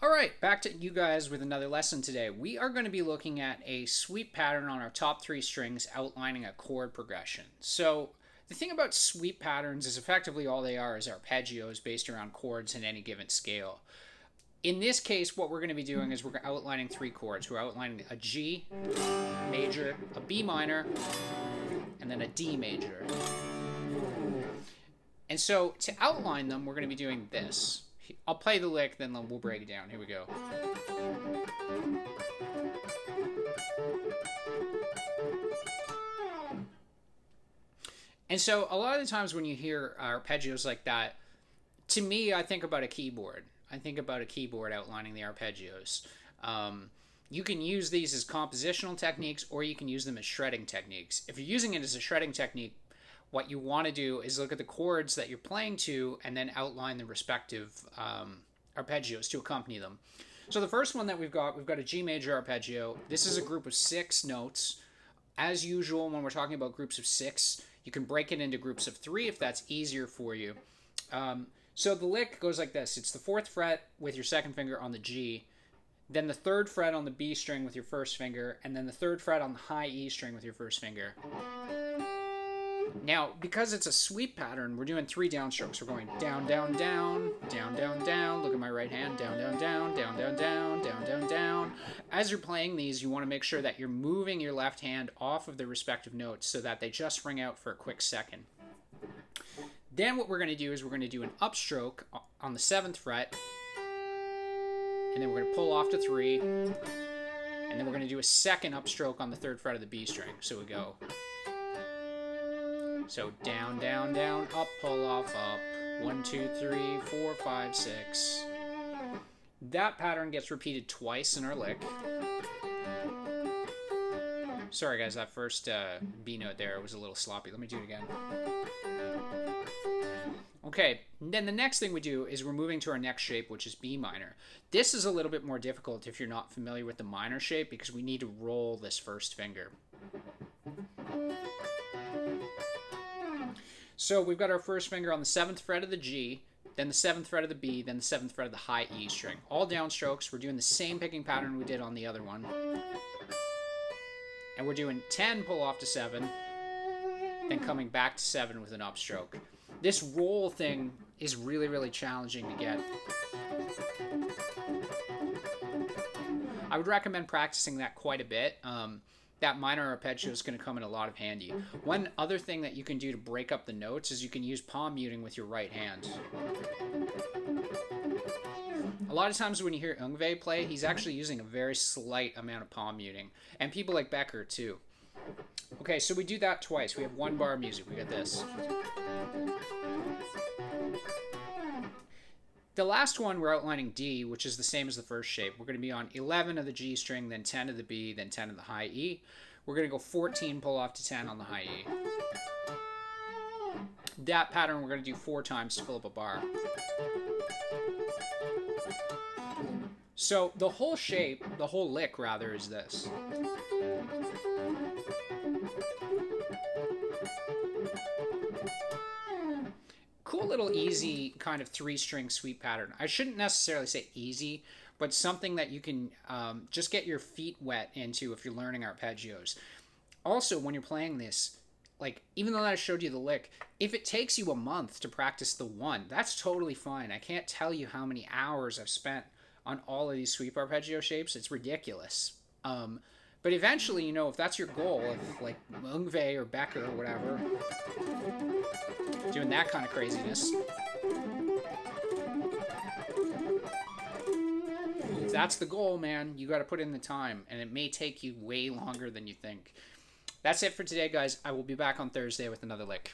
All right, back to you guys with another lesson today. We are going to be looking at a sweep pattern on our top three strings outlining a chord progression. So the thing about sweep patterns is effectively all they are is arpeggios based around chords in any given scale. In this case, what we're going to be doing is we're outlining three chords. We're outlining a G major, a B minor, and then a D major. And so to outline them, we're going to be doing this. I'll play the lick, then we'll break it down. Here we go. And so a lot of the times when you hear arpeggios like that, to me, I think about a keyboard. I think about a keyboard outlining the arpeggios. You can use these as compositional techniques, or you can use them as shredding techniques. If you're using it as a shredding technique, what you want to do is look at the chords that you're playing to and then outline the respective arpeggios to accompany them. So the first one that we've got a G major arpeggio. This is a group of 6 notes. As usual, when we're talking about groups of 6, you can break it into groups of 3 if that's easier for you. So the lick goes like this. It's the 4th fret with your 2nd finger on the G, then the 3rd fret on the B string with your 1st finger, and then the 3rd fret on the high E string with your 1st finger. Now, because it's a sweep pattern, we're doing 3 downstrokes. We're going down, down, down, down, down, down. Look at my right hand. Down, down, down, down, down, down, down, down, down. As you're playing these, you want to make sure that you're moving your left hand off of the respective notes so that they just ring out for a quick second. Then what we're going to do is we're going to do an upstroke on the 7th fret, and then we're going to pull off to 3, and then we're going to do a second upstroke on the 3rd fret of the B string. So we go. So down, down, down, up, pull off, up. 1, 2, 3, 4, 5, 6. That pattern gets repeated twice in our lick. Sorry guys, that first B note there was a little sloppy. Let me do it again. Okay, then the next thing we do is we're moving to our next shape, which is B minor. This is a little bit more difficult if you're not familiar with the minor shape because we need to roll this first finger. So we've got our first finger on the 7th fret of the G, then the 7th fret of the B, then the 7th fret of the high E string. All downstrokes. We're doing the same picking pattern we did on the other one. And we're doing 10 pull off to 7, then coming back to 7 with an upstroke. This roll thing is really, really challenging to get. I would recommend practicing that quite a bit. That minor arpeggio is going to come in a lot of handy. One other thing that you can do to break up the notes is you can use palm muting with your right hand. A lot of times when you hear Yngwie play, he's actually using a very slight amount of palm muting. And people like Becker too. Okay, so we do that twice. We have 1 bar of music. We got this. The last one, we're outlining D, which is the same as the first shape. We're going to be on 11 of the G string, then 10 of the B, then 10 of the high E. We're going to go 14 pull off to 10 on the high E. That pattern we're going to do 4 times to fill up a bar. So the whole shape, the whole lick rather, is this. Cool little easy kind of 3-string sweep pattern. I shouldn't necessarily say easy, but something that you can just get your feet wet into if you're learning arpeggios. Also, when you're playing this, like, even though I showed you the lick, if it takes you a month to practice the one, that's totally fine. I can't tell you how many hours I've spent on all of these sweep arpeggio shapes. It's ridiculous. But eventually, you know, if that's your goal, if like Yngwie or Becker or whatever, doing that kind of craziness, if that's the goal, man, you got to put in the time, and it may take you way longer than you think. That's it for today, guys. I will be back on Thursday with another lick.